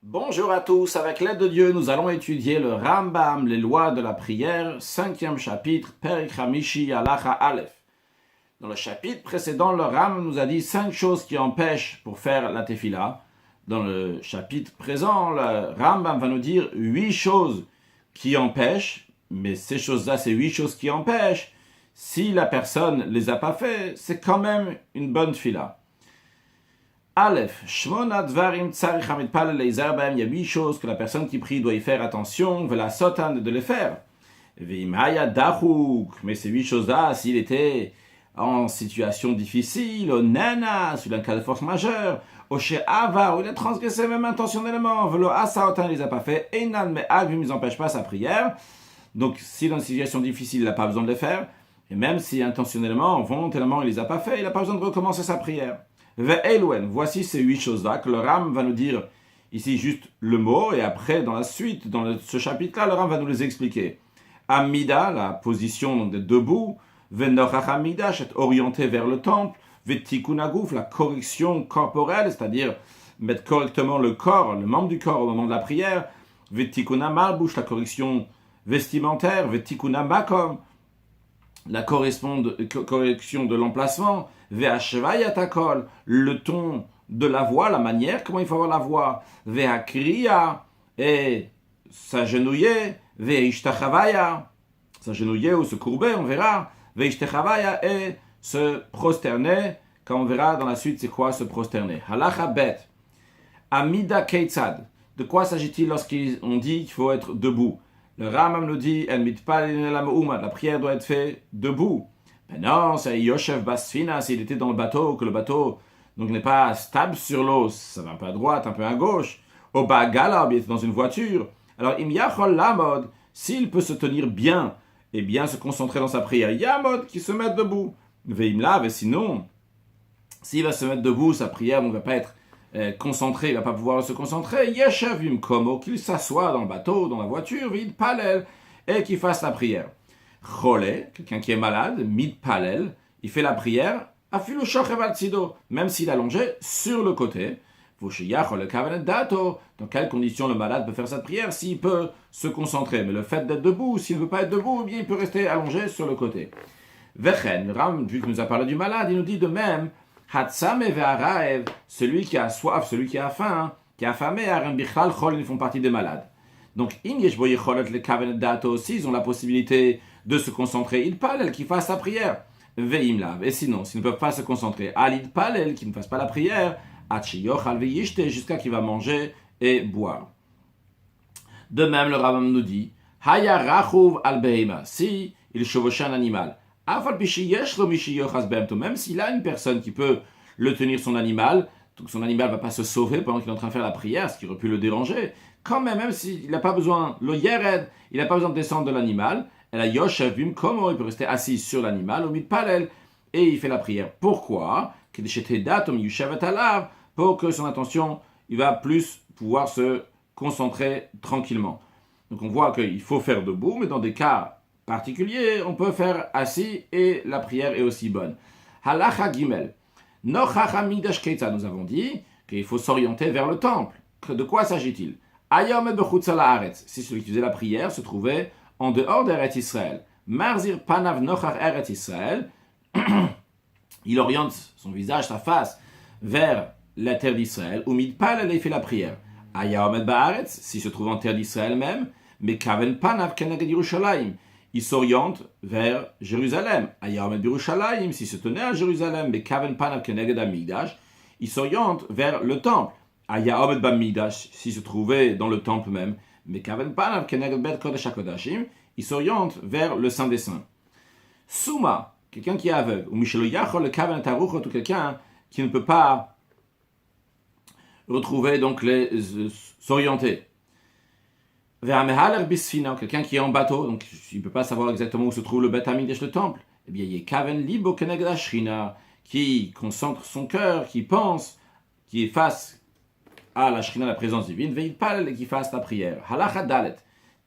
Bonjour à tous, avec l'aide de Dieu, nous allons étudier le Rambam, les lois de la prière, 5e chapitre, Perek Hamishi Halacha Aleph. Dans le chapitre précédent, le Rambam nous a dit 5 choses qui empêchent pour faire la tefila. Dans le chapitre présent, le Rambam va nous dire 8 choses qui empêchent, mais ces choses-là, ces 8 choses qui empêchent, si la personne ne les a pas fait, c'est quand même une bonne tefila. Aleph, Shmona Dvarim Tsarich Hamidpal Leizer Bahem, il y a 8 choses que la personne qui prie doit y faire attention, Vela Sotan de les faire. Veimaya Dachouk, mais ces 8 choses-là, s'il était en situation difficile, au Nana, sur un cas de force majeure, au She'ava, où il a transgressé même intentionnellement, Velo Asaotan, il ne les a pas fait, Einan Me'ag, il ne empêche pas sa prière. Donc, s'il est dans une situation difficile, il n'a pas besoin de les faire, et même si intentionnellement, volontairement, il ne les a pas fait, il n'a pas besoin de recommencer sa prière. Ve'elwen, voici ces 8 choses-là que le Ram va nous dire ici juste le mot, et après, dans la suite, ce chapitre-là, le Ram va nous les expliquer. Amida, la position d'être debout, Ve'nochach Amida, être orienté vers le temple, Ve'tikunagouf, la correction corporelle, c'est-à-dire mettre correctement le corps, le membre du corps au moment de la prière, Ve'tikuna Malbouch, la correction vestimentaire, Ve'tikuna Makom, la correction de l'emplacement, Ve'ashvayatakol, le ton de la voix, la manière, comment il faut avoir la voix, Ve'akriya, et s'agenouiller, Ve'ishtachavaya, s'agenouiller ou se courber, on verra, Ve'ishtachavaya, et se prosterner, quand on verra dans la suite c'est quoi se prosterner. Halacha bet, Amida Keitzad, de quoi s'agit-il lorsqu'on dit qu'il faut être debout? Le Rambam nous dit, la prière doit être faite debout. Ben non, c'est Yoshev Basfina, s'il était dans le bateau, que le bateau donc n'est pas stable sur l'eau, ça va un peu à droite, un peu à gauche. Au Bagala, il était dans une voiture. Alors, Im Yachol Lamod, s'il peut se tenir bien et bien se concentrer dans sa prière, Yamod, qui se met debout. Veimla, mais sinon, s'il va se mettre debout, sa prière ne va pas être concentré, il ne va pas pouvoir se concentrer, Yeshavim Komo, qu'il s'assoit dans le bateau, dans la voiture, vide palel, et qu'il fasse la prière. Chole, quelqu'un qui est malade, mid palel, il fait la prière, afilu shochev tsido, même s'il est allongé sur le côté. Dans quelles conditions le malade peut faire cette prière? S'il peut se concentrer, mais le fait d'être debout, s'il ne veut pas être debout, eh bien il peut rester allongé sur le côté. Vechen, Ram, vu qu'il nous a parlé du malade, il nous dit de même, Hatsame ve'araev, celui qui a soif, celui qui a faim, qui a affamé, Aram bichlal chol, ils font partie des malades. Donc, im yesh bo yecholet le kavenet dato aussi, ils ont la possibilité de se concentrer. Il palel, qui fasse sa prière. Ve'im lav. Et sinon, s'ils ne peuvent pas se concentrer, alid palel, qui ne fasse pas la prière, atchi yochal ve'yishte, jusqu'à qu'il va manger et boire. De même, le Rambam nous dit, haya rachuv al behema, si il chevauche un animal. Même s'il a une personne qui peut le tenir son animal, donc son animal ne va pas se sauver pendant qu'il est en train de faire la prière, ce qui aurait pu le déranger, quand même, même s'il n'a pas besoin, le yered, il n'a pas besoin de descendre de l'animal, elle a yoshavim komo, il peut rester assis sur l'animal, au mitpalel, et il fait la prière. Pourquoi? Pour que son attention, il va plus pouvoir se concentrer tranquillement. Donc on voit qu'il faut faire debout, mais dans des cas particulier, on peut faire assis et la prière est aussi bonne. Halacha Gimel. Nochach Hamikdash Keitza, nous avons dit qu'il faut s'orienter vers le temple. De quoi s'agit-il? Ayom et bechutza laaretz, si celui qui faisait la prière se trouvait en dehors d'Eretz Israël. Marzir panav nochach Eretz Israël, il oriente son visage, sa face, vers la terre d'Israël, ou midpal, il fait la prière. Ayom et baaretz, s'il se trouve en terre d'Israël même, mais kaven panav keneged Yerushalayim, il s'oriente vers Jérusalem. Ayam Yerushalayim, s'il se tenait à Jérusalem, mais Kaven Panav Keneged Amigdash, il s'oriente vers le temple. Ayam Bamigdash, s'il se trouvait dans le temple même, mais Kaven Panav Keneged Bet Kodesh HaKodashim, il s'oriente vers le Saint des Saints. Souma, quelqu'un qui est aveugle, ou Michelo Yachol, le Kaven Taruchot, ou quelqu'un qui ne peut pas retrouver, donc s'orienter. Quelqu'un qui est en bateau, donc il ne peut pas savoir exactement où se trouve le Beth Hamikdash, le temple, eh bien il y a Kaven Libo Keneged Shrina, qui concentre son cœur, qui pense, qui est face à la Shrina, la présence divine, Veilpal, et qui fasse la prière. Halacha Dalet,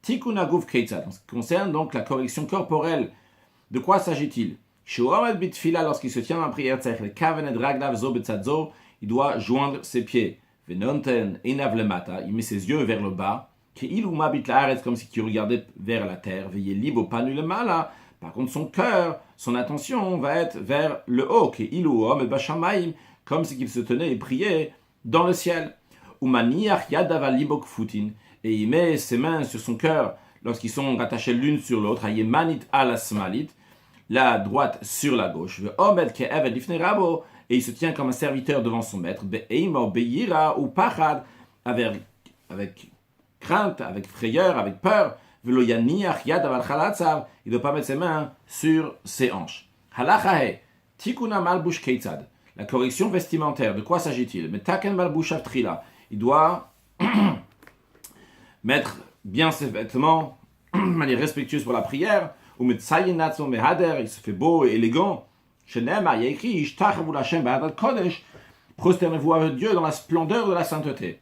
Tikkun Aguf Keitzad, en ce qui concerne donc la correction corporelle, de quoi s'agit-il? Shuomed Bitfila, lorsqu'il se tient en prière, le Kaven et Raglav Zo Betzadzo, il doit joindre ses pieds. Venonten enav lemata, il met ses yeux vers le bas, comme si il regardait vers la terre, libo panu le mala. Par contre, son cœur, son attention va être vers le haut, comme si il se tenait et priait dans le ciel. Et il met ses mains sur son cœur lorsqu'ils sont rattachés l'une sur l'autre, la droite sur la gauche. Et il se tient comme un serviteur devant son maître, avec crainte, avec frayeur, avec peur. Il ne doit pas mettre ses mains sur ses hanches. La correction vestimentaire, de quoi s'agit-il? Il doit mettre bien ses vêtements de manière respectueuse pour la prière. Il se fait beau et élégant. Il y a écrit prosternez-vous à Dieu dans la splendeur de la sainteté.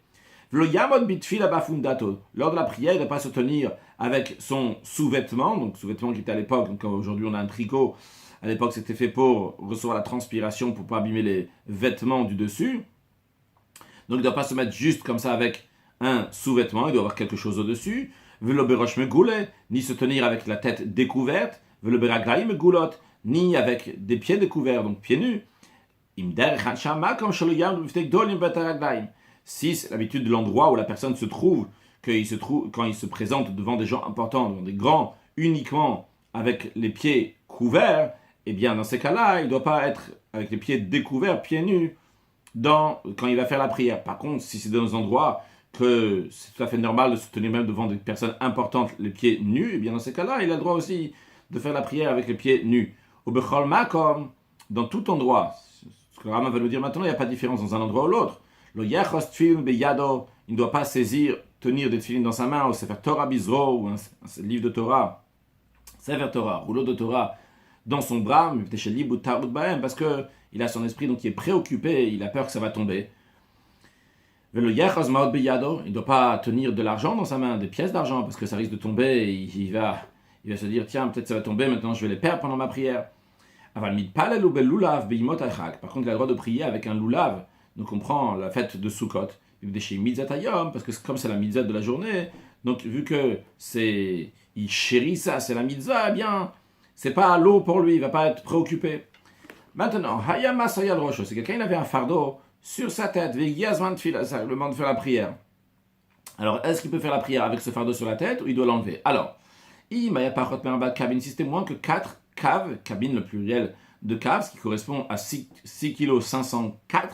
Lors de la prière, il ne doit pas se tenir avec son sous-vêtement, donc sous-vêtement qui était à l'époque, donc comme aujourd'hui on a un tricot, à l'époque c'était fait pour recevoir la transpiration, pour ne pas abîmer les vêtements du dessus. Donc il ne doit pas se mettre juste comme ça avec un sous-vêtement, il doit avoir quelque chose au-dessus. Ni se tenir avec la tête découverte, ni avec des pieds découverts, donc pieds nus. Si c'est l'habitude de l'endroit où la personne se trouve, quand il se présente devant des gens importants, devant des grands, uniquement avec les pieds couverts, eh bien dans ces cas-là, il ne doit pas être avec les pieds découverts, pieds nus, quand il va faire la prière. Par contre, si c'est dans des endroits que c'est tout à fait normal de se tenir même devant des personnes importantes, les pieds nus, eh bien dans ces cas-là, il a le droit aussi de faire la prière avec les pieds nus. Au Bechol Makom, dans tout endroit, ce que Rama va nous dire maintenant, il n'y a pas de différence dans un endroit ou l'autre. Il ne doit pas tenir des tefilines dans sa main, ou Sefer Torah Bizro, ou un livre de Torah, Sefer Torah, rouleau de Torah, dans son bras, parce qu'il a son esprit donc qui est préoccupé, il a peur que ça va tomber. Il ne doit pas tenir de l'argent dans sa main, des pièces d'argent, parce que ça risque de tomber, et il va se dire, tiens, peut-être ça va tomber, maintenant je vais les perdre pendant ma prière. Par contre, il a le droit de prier avec un lulav. Donc on prend la fête de Sukkot, parce que comme c'est la mitzvah de la journée, donc vu que il chérit ça, c'est la mitzvah, eh bien, c'est pas l'eau pour lui, il va pas être préoccupé. Maintenant, c'est quelqu'un qui avait un fardeau sur sa tête, c'est le moment de faire la prière. Alors, est-ce qu'il peut faire la prière avec ce fardeau sur la tête ou il doit l'enlever? Alors, si c'était moins que 4 caves, cabine le pluriel de caves, ce qui correspond à 6,504 kg.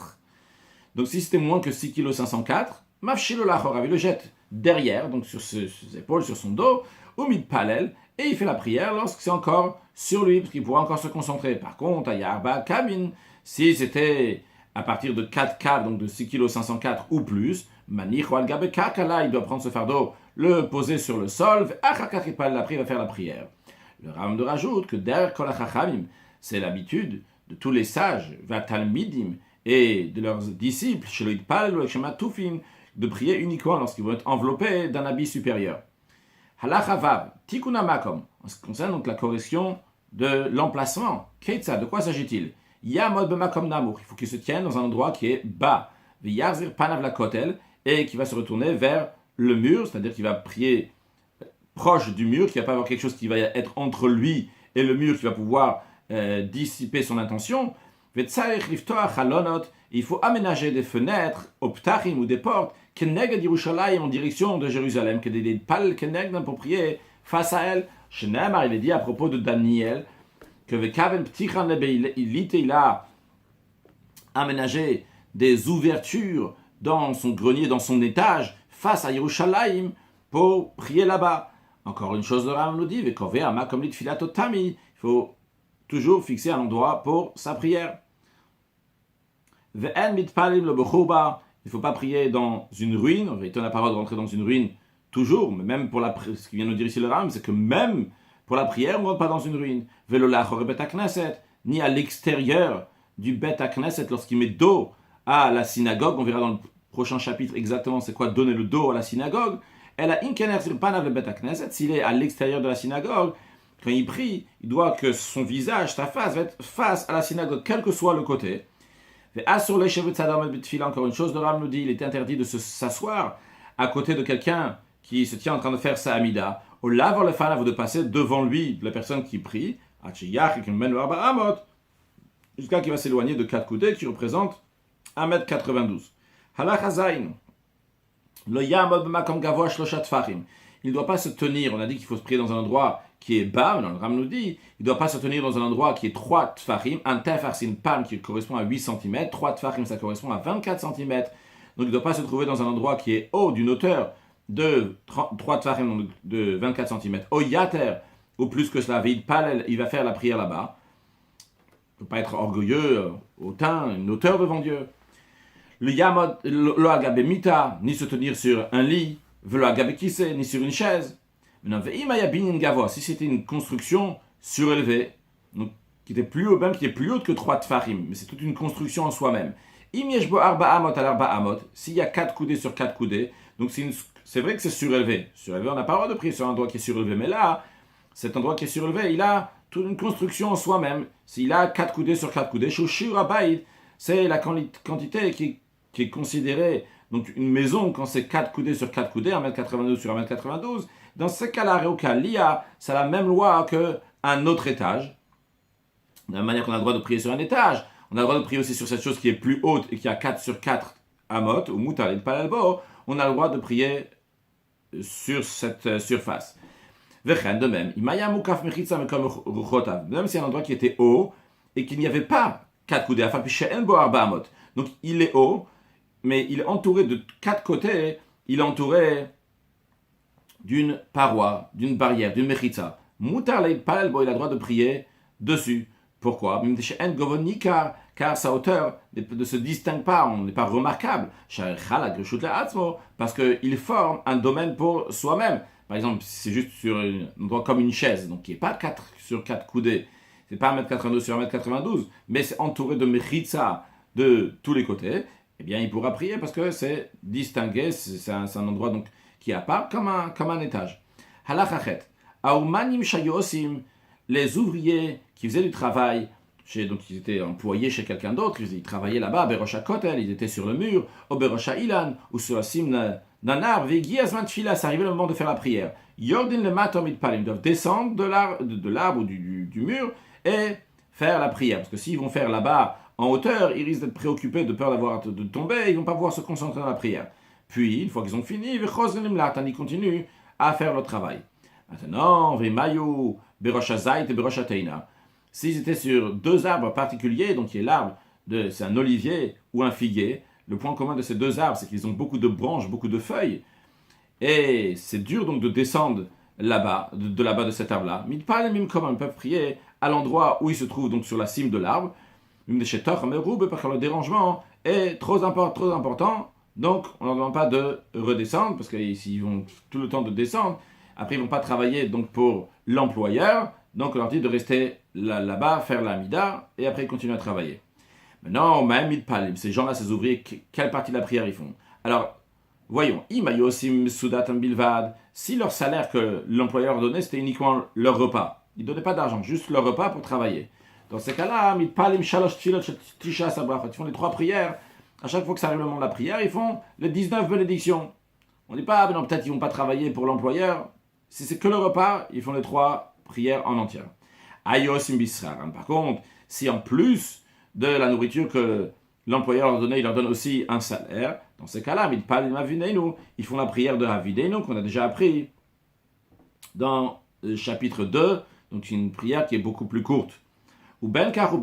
Donc si c'était moins que 6,504 kg, Mafshilo Lachor, il le jette derrière, donc sur ses épaules, sur son dos, au mid-palel, et il fait la prière lorsque c'est encore sur lui, parce qu'il pourra encore se concentrer. Par contre, à Yarba Kabin, si c'était à partir de 4 caves, donc de 6,504 kg ou plus, Manicho Al-Gabe Kakala, il doit prendre ce fardeau, le poser sur le sol, après il va faire la prière. Le Ram de rajoute que Der Kol HaChachamim, c'est l'habitude de tous les sages, Vatalmidim, et de leurs disciples, de prier uniquement lorsqu'ils vont être enveloppés d'un habit supérieur. Halacha Vav, Tikuna Makom, en ce qui concerne donc la correction de l'emplacement. Keitza, de quoi s'agit-il? Yamod B'Makom Namour, il faut qu'il se tienne dans un endroit qui est bas. V'yarzir Panav la Kotel, et qui va se retourner vers le mur, c'est-à-dire qu'il va prier proche du mur, qu'il ne va pas avoir quelque chose qui va être entre lui et le mur qui va pouvoir dissiper son intention. Il faut aménager des fenêtres, au ptachim ou des portes, en direction de Jérusalem, pour prier face à elle. Il est dit à propos de Daniel que il a aménagé des ouvertures dans son grenier, dans son étage, face à Yerushalayim, pour prier là-bas. Encore une chose, le Ram nous dit, il faut toujours fixer un endroit pour sa prière. Il ne faut pas prier dans une ruine. En vérité, on n'a pas le droit de rentrer dans une ruine toujours, mais même pour ce qui vient nous dire ici le Ram, c'est que même pour la prière, on ne rentre pas dans une ruine. Ni à l'extérieur du Bet HaKnesset, lorsqu'il met dos à la synagogue. On verra dans le prochain chapitre exactement c'est quoi donner le dos à la synagogue. S'il est à l'extérieur de la synagogue, quand il prie, il doit que son visage, sa face, va être face à la synagogue, quel que soit le côté. Encore une chose, le Ram nous dit, il est interdit de s'asseoir à côté de quelqu'un qui se tient en train de faire sa amida. Au lavant le fanav, de passer devant lui, la personne qui prie, jusqu'à qu'il va s'éloigner de 4 coudées qui représentent 1m92. Halakha zayin. Le yamod b'makom gavoa shlosha tfachim. Il ne doit pas se tenir, on a dit qu'il faut se prier dans un endroit qui est bas, mais le Ram nous dit, il ne doit pas se tenir dans un endroit qui est 3 tfachim, un tefar c'est une palme qui correspond à 8 cm, 3 tfachim ça correspond à 24 cm, donc il ne doit pas se trouver dans un endroit qui est haut d'une hauteur de 3 tfachim, donc de 24 cm, au yater, ou plus que cela, il va faire la prière là-bas, il ne faut pas être orgueilleux, hautain, une hauteur devant Dieu. Le yamod, le agabe mita, ni se tenir sur un lit, le agabe kisse, ni sur une chaise. Maintenant, si c'était une construction surélevée, donc qui était plus haut, même qui est plus haute que 3 tfachim, mais c'est toute une construction en soi-même. S'il y a 4 coudées sur 4 coudées, donc c'est vrai que c'est surélevé. Surélevé, on n'a pas le droit de prier sur un endroit qui est surélevé, mais là, cet endroit qui est surélevé, il a toute une construction en soi-même. S'il a 4 coudées sur 4 coudées, c'est la quantité qui est considérée, donc une maison, quand c'est 4 coudées sur 4 coudées, 1m92 sur 1m92, dans ce cas-là, l'IA, c'est la même loi qu'un autre étage. De la même manière qu'on a le droit de prier sur un étage, on a le droit de prier aussi sur cette chose qui est plus haute et qui a 4 sur 4 amot, ou mutal et palalbo, on a le droit de prier sur cette surface. De même, même si c'est un endroit qui était haut et qu'il n'y avait pas 4 coudées, donc il est haut, mais il est entouré de 4 côtés, il est entouré d'une paroi, d'une barrière, d'une mechitza. Mutar il a le droit de prier dessus. Pourquoi? Car sa hauteur ne se distingue pas, on n'est pas remarquable. Parce qu'il forme un domaine pour soi-même. Par exemple, si c'est juste sur un endroit comme une chaise, donc qui n'est pas 4 sur 4 coudées, c'est pas 1m92 sur 1m92, mais c'est entouré de mechitza de tous les côtés, eh bien il pourra prier parce que c'est distingué, c'est un endroit donc qui est à part comme un étage. Halachachet. Aoumanim shayosim, les ouvriers qui faisaient du travail, donc ils étaient employés chez quelqu'un d'autre, ils travaillaient là-bas, Berosha Kotel, ils étaient sur le mur, ou Berosha Ilan, ou sur la cime d'un arbre, Vegiazman Tfila, c'est arrivé le moment de faire la prière. Yordin le matom itpalim, ils doivent descendre de l'arbre ou du mur et faire la prière. Parce que s'ils vont faire là-bas en hauteur, ils risquent d'être préoccupés de peur de tomber, ils ne vont pas pouvoir se concentrer dans la prière. Puis, une fois qu'ils ont fini, ils continuent à faire leur travail. Maintenant, Vemayu, Berosha Zait et Berosha Teina. S'ils étaient sur 2 arbres particuliers, donc qui est c'est un olivier ou un figuier, le point commun de ces 2 arbres, c'est qu'ils ont beaucoup de branches, beaucoup de feuilles, et c'est dur donc de descendre là-bas, de là-bas de cet arbre-là. Mais ils peuvent prier à l'endroit où ils se trouvent, donc sur la cime de l'arbre, parce que le dérangement est trop important, donc on ne leur demande pas de redescendre, parce que s'ils vont tout le temps de descendre, après ils ne vont pas travailler donc pour l'employeur, donc on leur dit de rester là-bas, faire la mida, et après ils continuent à travailler. Maintenant, même ces gens-là, ces ouvriers, quelle partie de la prière ils font? Alors, voyons, si leur salaire que l'employeur donnait, c'était uniquement leur repas, ils ne donnaient pas d'argent, juste leur repas pour travailler. Dans ces cas-là, ils font les 3 prières. À chaque fois que ça arrive le moment de la prière, ils font les 19 bénédictions. On ne dit pas, non, peut-être qu'ils ne vont pas travailler pour l'employeur. Si c'est que le repas, ils font les 3 prières en entière. Par contre, si en plus de la nourriture que l'employeur leur donnait, il leur donne aussi un salaire, dans ces cas-là, ils font la prière de Havidenu qu'on a déjà appris dans le chapitre 2, donc une prière qui est beaucoup plus courte. Ou benkar,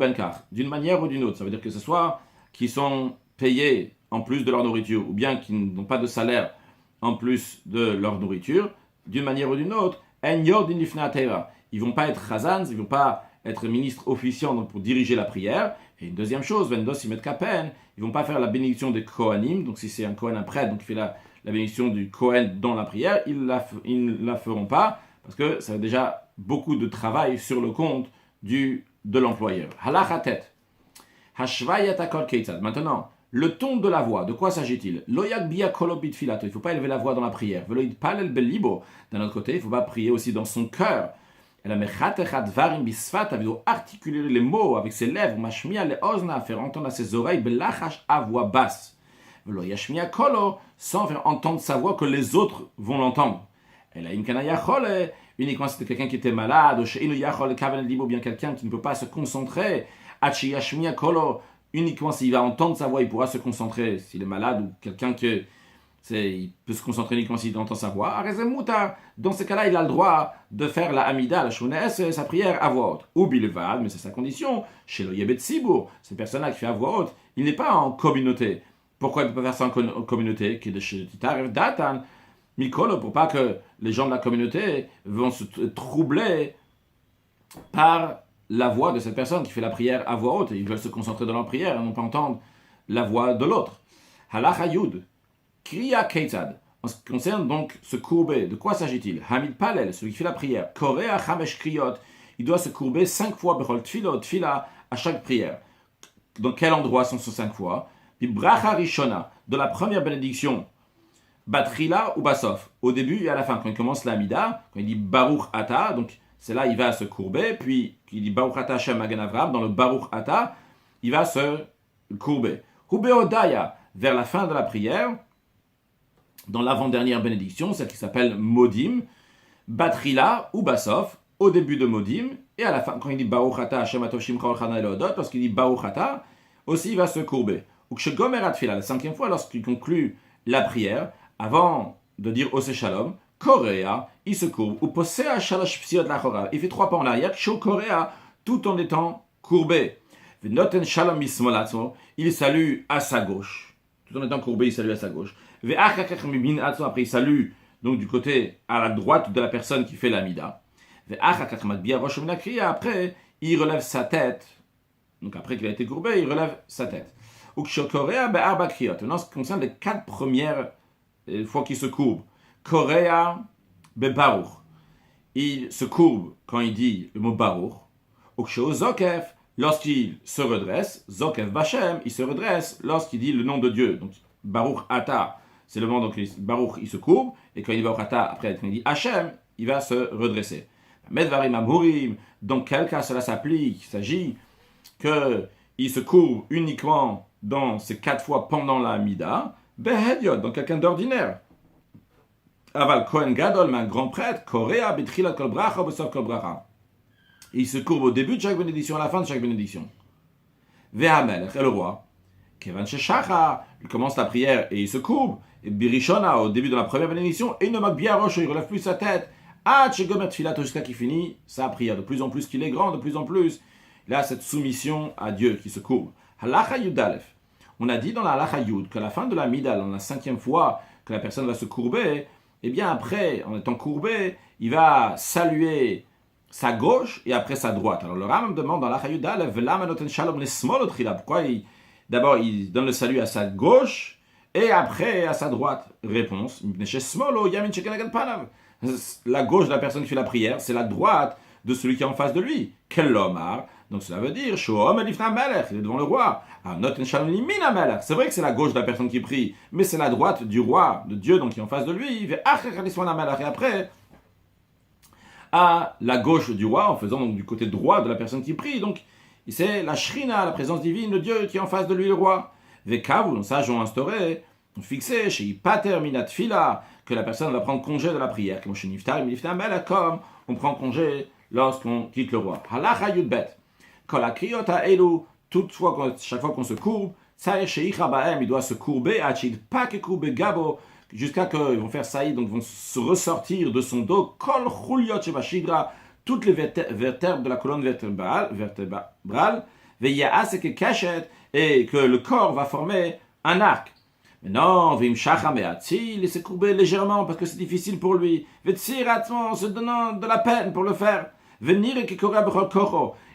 d'une manière ou d'une autre. Ça veut dire que ce soit qui sont payés en plus de leur nourriture, ou bien qui n'ont pas de salaire en plus de leur nourriture, d'une manière ou d'une autre, ils ne vont pas être chazans, ils ne vont pas être ministres officiants donc pour diriger la prière. Et une deuxième chose, vendos ils mettent kapen, ils ne vont pas faire la bénédiction des Kohanim, donc si c'est un Kohen, un prêtre, donc il fait la bénédiction du Kohen dans la prière, ils ne la feront pas, parce que ça a déjà beaucoup de travail sur le compte de l'employeur. Halachatet. Hashvayat akol keitzad. Maintenant, le ton de la voix, de quoi s'agit-il? Loyak bia kolobit filato. Il ne faut pas élever la voix dans la prière. Veloid palel belibo. D'un autre côté, il ne faut pas prier aussi dans son cœur. Elle a articuler les mots avec ses lèvres, mashmia le ozna, faire entendre à ses oreilles, belachash à voix basse. Velo yashmia kolo, sans faire entendre sa voix que les autres vont l'entendre. Elle a une kanayachole, uniquement si c'était quelqu'un qui était malade, ou bien quelqu'un qui ne peut pas se concentrer, achi yashmia kolo, uniquement s'il va entendre sa voix, il pourra se concentrer. S'il est malade ou quelqu'un qui il peut se concentrer uniquement s'il entend sa voix. Dans ce cas-là, il a le droit de faire la Hamida, la Shounes, sa prière à voix haute. Ou Bilvad, mais c'est sa condition. Chez le Yebet Sibour, cette personne-là qui fait à voix haute, il n'est pas en communauté. Pourquoi il ne peut pas faire ça en communauté? Mikolo, pour pas que les gens de la communauté vont se troubler par la voix de cette personne qui fait la prière à voix haute. Ils veulent se concentrer dans leur prière et non pas entendre la voix de l'autre. Halach Yud. Kriya Keitzad. En ce qui concerne donc se courber, de quoi s'agit-il? Hamid Palel, celui qui fait la prière. Korea Chamesh Kriyot. Il doit se courber 5 fois, Bechol Tfila, à chaque prière. Dans quel endroit sont ces 5 fois? Puis Bracha Rishona, de la première bénédiction. Batrila ou Basof, au début et à la fin. Quand il commence la Hamida, quand il dit Baruch Ata, donc c'est là il va se courber. Puis il dit Baruch Ata Shem Magen Avraham, dans le Baruch Ata, il va se courber. Hubeodaya, vers la fin de la prière, dans l'avant-dernière bénédiction, celle qui s'appelle Modim, Batrila ou Basof, au début de Modim, et à la fin, quand il dit Baruch Ata Hashem Atov Shimcha Olchana Elodot, lorsqu'il dit Baruch Ata, aussi il va se courber. Ou Kshegomer Atfila, la 5e fois, lorsqu'il conclut la prière, avant de dire Ose Shalom, Korea, il se courbe, ou Posea Shalosh Psiot Lachora, il fait 3 pas en arrière, Ksho Korea, tout en étant courbé. Venoten Shalom Mismolatzo, il salue à sa gauche, tout en étant courbé, il salue à sa gauche. Après il salue donc du côté à la droite de la personne qui fait la mida. Après il relève sa tête. Donc après qu'il a été courbé, il relève sa tête. Maintenant, ce qui concerne les 4 premières fois qu'il se courbe. Korea bebaruch. Il se courbe quand il dit le mot baruch. Zokef. Lorsqu'il se redresse, Zokef Bashem, il se redresse lorsqu'il dit le nom de Dieu. Donc Baruch Ata. C'est le moment donc Baruch, il se courbe, et quand il dit Baruch Ata, après quand il dit Hachem, il va se redresser. Medvarim Amurim, dans quel cas cela s'applique? Il s'agit qu'il se courbe uniquement dans ces 4 fois pendant la Mida, Behediot, dans quelqu'un d'ordinaire. Aval Kohen Gadol, mais un grand prêtre, Korea, Betrilat Kol Bracha, Besof Kol Bracha. Il se courbe au début de chaque bénédiction, à la fin de chaque bénédiction. Ve'amelech, et le roi, Kevan Sheshacha, il commence la prière et il se courbe. Et Birishona, au début de la première bénédiction, et il ne moque bien roche, il ne relève plus sa tête. Shegomer Tfilat, jusqu'à qu'il finit sa prière. De plus en plus qu'il est grand, de plus en plus, il a cette soumission à Dieu qui se courbe. Halacha Yudalef. On a dit dans la Halacha Yud qu'à la fin de la Mida, dans la 5e fois que la personne va se courber, et bien après, en étant courbé, il va saluer sa gauche et après sa droite. Alors le Rambam demande dans la Halacha Yudalef, pourquoi d'abord il donne le salut à sa gauche et après à sa droite. Réponse, la gauche de la personne qui fait la prière, c'est la droite de celui qui est en face de lui. Kellomar, donc cela veut dire, il est devant le roi. C'est vrai que c'est la gauche de la personne qui prie, mais c'est la droite du roi, de Dieu, donc qui est en face de lui. Et après, à la gauche du roi, en faisant donc du côté droit de la personne qui prie, donc c'est la Shrina, la présence divine, le Dieu qui est en face de lui, le roi. Vekavu, donc ça, ont instauré, ont fixé, chez Ipater Minat Fila, que la personne va prendre congé de la prière, comme on prend congé lorsqu'on quitte le roi. Halacha Yudbet, Kol Kriota Elu, chaque fois qu'on se courbe, il doit se courber, jusqu'à qu'ils vont faire saïd, donc vont se ressortir de son dos, Kol Chuliot Shebashidra, toutes les vertèbres de la colonne vertébrale, et que le corps va former un arc. Mais non, il s'est courbé légèrement parce que c'est difficile pour lui. En se donnant de la peine pour le faire.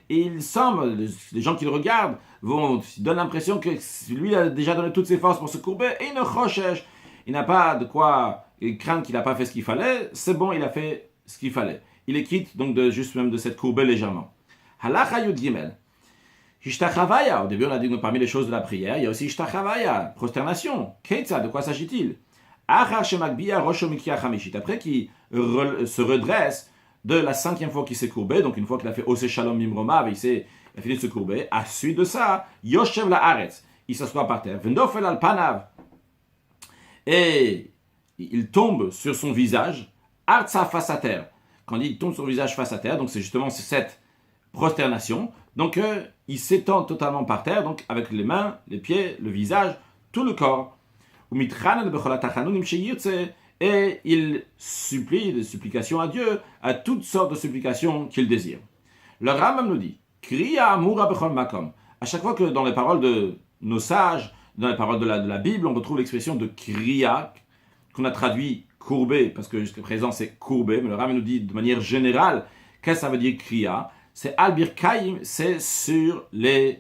Et il semble, les gens qui le regardent, donnent l'impression que lui a déjà donné toutes ses forces pour se courber, et il n'a pas de quoi craindre qu'il n'a pas fait ce qu'il fallait, c'est bon, il a fait ce qu'il fallait. Il est quitte donc juste même de cette courber légèrement. Halacha Yud Gimel. Ishtachavaya, au début on a dit que parmi les choses de la prière, il y a aussi Ishtachavaya, prosternation. Keitza, de quoi s'agit-il? Après qu'il se redresse de la 5e fois qu'il s'est courbé, donc une fois qu'il a fait Ose Shalom Mimromav, il a fini de se courber, à suite de ça, Yoshev la Haaretz, il s'assoit par terre, Vendofel al Panav, et il tombe sur son visage, Artsa face à terre. Quand il tombe sur le visage face à terre, donc c'est justement cette prosternation, donc il s'étend totalement par terre, donc avec les mains, les pieds, le visage, tout le corps. Et il supplie des supplications à Dieu, à toutes sortes de supplications qu'il désire. Le Rambam nous dit, Kriya Amura Bechol Makom. À chaque fois que dans les paroles de nos sages, dans les paroles de la Bible, on retrouve l'expression de Kriya, qu'on a traduit courbé, parce que jusqu'à présent c'est courbé, mais le Rambam nous dit de manière générale, qu'est-ce que ça veut dire Kriya? C'est Albirkaim, c'est sur le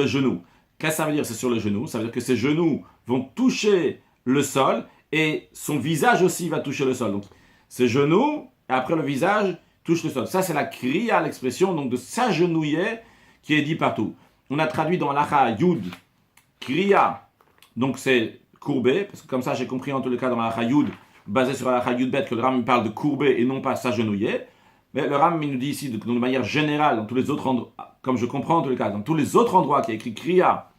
genou. Qu'est-ce que ça veut dire, c'est sur le genou? Ça veut dire que ses genoux vont toucher le sol, et son visage aussi va toucher le sol. Donc, ses genoux, et après le visage, touchent le sol. Ça, c'est la kriya, l'expression donc de s'agenouiller, qui est dit partout. On a traduit dans l'Acha Yud, kriya, donc c'est courbé, parce que comme ça, j'ai compris en tous les cas dans l'Acha Yud, basé sur l'Acha Yud Bet, que le Ram parle de courber et non pas s'agenouiller. Mais le Ram, il nous dit ici, de manière générale, dans tous les autres endroits, comme je comprends en tous les cas, dans tous les autres endroits qui est écrit kriya,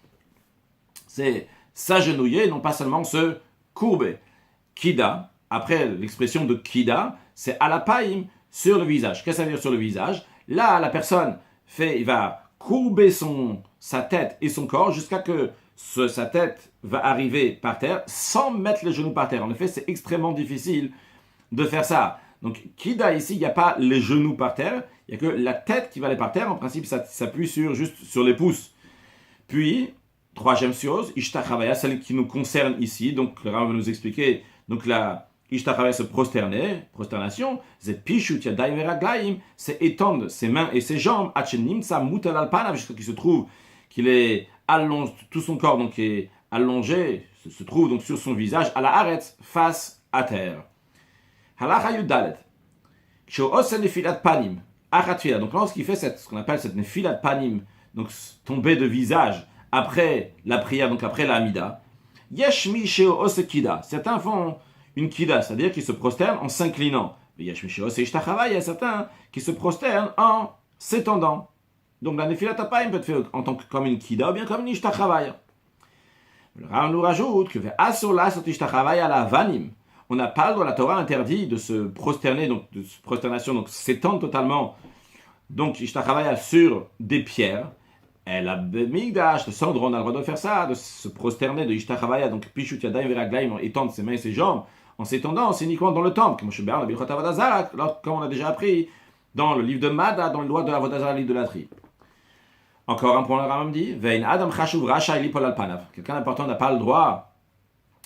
c'est s'agenouiller, non pas seulement se courber. Kida, après l'expression de kida, c'est alapaim, sur le visage. Qu'est-ce que ça veut dire sur le visage? Là, la personne il va courber sa tête et son corps jusqu'à que sa tête va arriver par terre sans mettre les genoux par terre. En effet, c'est extrêmement difficile de faire ça. Donc, kida ici, il n'y a pas les genoux par terre, il n'y a que la tête qui va aller par terre. En principe, ça s'appuie juste sur les pouces. Puis, troisième chose, Ishtachavaya, celle qui nous concerne ici. Donc, le Rav va nous expliquer. Donc, la Ishtachavaya, se prosternation, c'est Pishut Yadayim Veraglaim, c'est étendre ses mains et ses jambes, Achenimtsa Mutal Alpanav, jusqu'à qu'il se trouve qu'il est allongé, tout son corps donc est allongé, se trouve donc sur son visage, à la Haaretz, face à terre. Halacha Yudalet. She'ose nefilat panim. Achatfila. Donc, lorsqu'il fait ce qu'on appelle cette nefilat panim, donc tomber de visage, après la prière, donc après la Hamida, Yeshmi she'ose kida. Certains font une kida, c'est-à-dire qu'ils se prosternent en s'inclinant. Yeshmi she'ose ishtachavaya, il y a certains qui se prosternent en s'étendant. Donc la nefilat panim peut être fait en tant que comme une kida ou bien comme une ishtachavaya. Le Rav nous rajoute que ve'asur lasot ishtachavaya la vanim. On n'a pas le droit, la Torah interdit de se prosterner, donc de prosternation, donc s'étendre totalement, donc ishtachavaya sur des pierres. Elle a Migdash, le Sandron, on a le droit de faire ça, de se prosterner, de Ishtachavaya, donc Pishut Yadayim Veraglaim, étendre ses mains et ses jambes, en s'étendant, c'est uniquement dans le temple, comme on a déjà appris dans le livre de Mada, dans le droit de la Vodazara, l'idolâtrie. Encore un point, le Rambam dit, Vein Adam Chashuv Rasha Elipol Alpanav. Quelqu'un d'important n'a pas le droit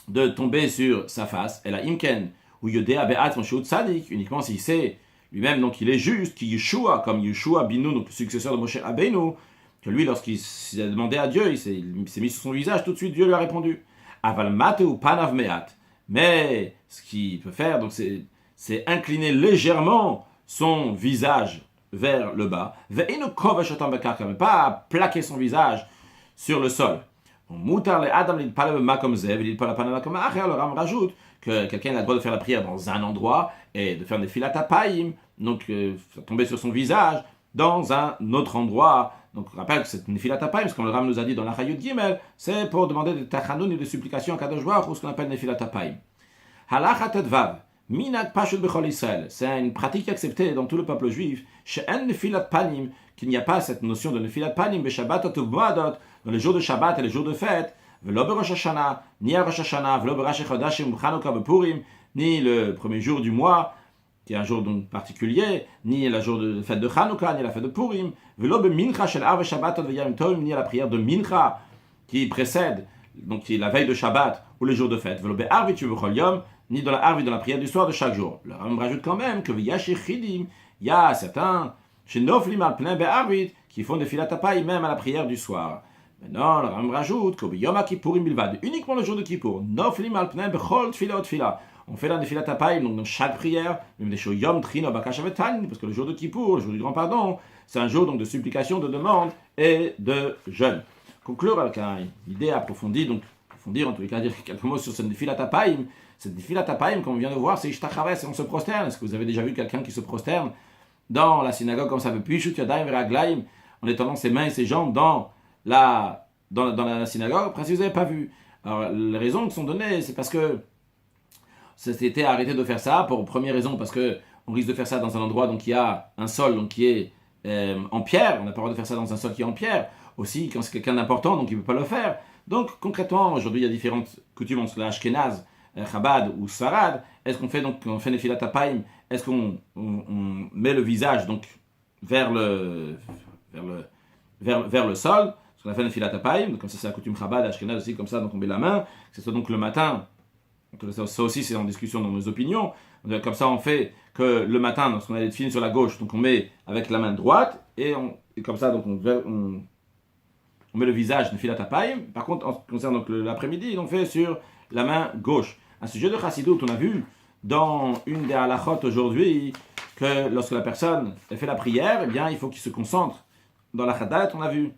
de tomber sur sa face, et la Imken, ou Yodea Be'at Moshe Tzadik, uniquement s'il sait lui-même, donc il est juste, qui Yeshua, comme Yeshua Binu, donc le successeur de Moshe Rabbeinu, que lui, lorsqu'il a demandé à Dieu, il s'est mis sur son visage, tout de suite Dieu lui a répondu. Aval mate ou panav meat. Mais ce qu'il peut faire, donc c'est incliner légèrement son visage vers le bas. Mais pas plaquer son visage sur le sol. Le Ram rajoute que quelqu'un a le droit de faire la prière dans un endroit et de faire des filatapayim, donc tomber sur son visage dans un autre endroit. Donc, on rappelle que c'est une nefilatapayim, parce que le Ram nous a dit dans la Chayut Gimel, c'est pour demander des tachanoun et des supplications à Kadosh Baruch Hu, ce qu'on appelle nefilatapayim. Halacha tedvav, minag pashut bechol Israël. C'est une pratique acceptée dans tout le peuple juif. She'en nefilat panim, qu'il n'y a pas cette notion de nefilat panim, beshabbatot ou moadot, dans les jours de Shabbat et les jours de fête, velo berosh Hashanah, ni à Rosh Hashanah, velo berash chodashim, Chanukah bepurim, ni le premier jour du mois, qui est un jour donc particulier, ni la jour de fête de Chanukah, ni la fête de Purim, velo be mincha shel arve Shabbatot v'yamim tovim, ni à la prière de mincha qui précède, donc qui est la veille de Shabbat ou les jours de fête, velo be arvit bechol yom, ni dans la arvit dans la prière du soir de chaque jour. Le Ram rajoute quand même que v'yashi chidim, il y a certains chez noflim al pnei be arvit qui font des filatapayim même à la prière du soir. Maintenant, le Ram rajoute que yom kippurim bilvad, uniquement le jour de Kippour, noflim al pnei bechol tfila tfila. On fait la nefilat apayim, donc dans chaque prière, même des choses yom trino bakashavetan, parce que le jour de Kippour, le jour du grand pardon, c'est un jour donc de supplication, de demande et de jeûne. Conclure avec une idée approfondie, donc faut dire, en tous les cas, dire quelques mots sur cette Nefilat Apayim. Cette Nefilat Apayim, comme on vient de voir, c'est Ishtachaves, et on se prosterne. Est-ce que vous avez déjà vu quelqu'un qui se prosterne dans la synagogue comme ça? Puis Shut Yadayim Veraglaim, en étendant ses mains et ses jambes dans la synagogue. Après, si vous n'avez pas vu. Alors, les raisons qui sont données, c'est parce que c'était arrêté de faire ça. Pour première raison, parce que on risque de faire ça dans un endroit donc, qui a un sol donc, qui est en pierre. On n'a pas le droit de faire ça dans un sol qui est en pierre. Aussi, quand c'est quelqu'un d'important, donc il ne peut pas le faire. Donc, concrètement, aujourd'hui, il y a différentes coutumes entre l'Ashkenaz, Chabad ou Sfarad. Est-ce qu'on fait donc, on fait Nefilat Apayim, est-ce qu'on met le visage donc vers le sol, ce qu'on a fait Nefilat Apayim, comme ça c'est la coutume Chabad, Ashkenaz aussi, comme ça, donc on met la main, que ce soit donc le matin, donc ça aussi c'est en discussion dans nos opinions, comme ça on fait que le matin, lorsqu'on a les tefilines sur la gauche, donc on met avec la main droite, et comme ça donc on met le visage Nefilat Apayim. Par contre, en ce qui concerne donc l'après-midi, on fait sur la main gauche. Un sujet de Chassidut, on a vu dans une des halachot aujourd'hui que lorsque la personne fait la prière, eh bien, il faut qu'il se concentre dans la Chadat. On a vu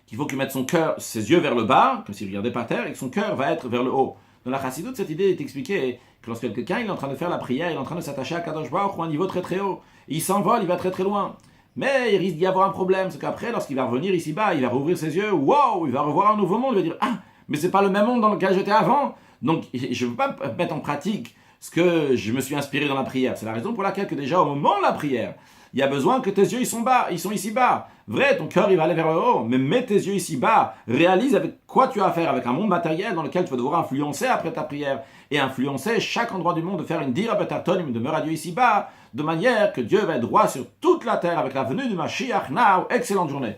qu'il faut qu'il mette son cœur, ses yeux vers le bas, comme s'il regardait par terre, et que son cœur va être vers le haut. Dans la Chassidut, cette idée est expliquée que lorsque quelqu'un il est en train de faire la prière, il est en train de s'attacher à Kadosh Baruch Hu à un niveau très très haut, et il s'envole, il va très très loin. Mais il risque d'y avoir un problème, c'est qu'après, lorsqu'il va revenir ici-bas, il va rouvrir ses yeux, wow, il va revoir un nouveau monde, il va dire, ah, mais c'est pas le même monde dans lequel j'étais avant. Donc, je ne veux pas mettre en pratique ce que je me suis inspiré dans la prière. C'est la raison pour laquelle que déjà, au moment de la prière, il y a besoin que tes yeux, ils sont bas, ils sont ici bas. Vrai, ton cœur, il va aller vers le haut, mais mets tes yeux ici bas. Réalise avec quoi tu as affaire, avec un monde matériel dans lequel tu vas devoir influencer après ta prière, et influencer chaque endroit du monde, de faire une dira betatonim, de demeure à Dieu ici bas, de manière que Dieu va être roi sur toute la terre avec la venue du Mashiach now. Excellente journée.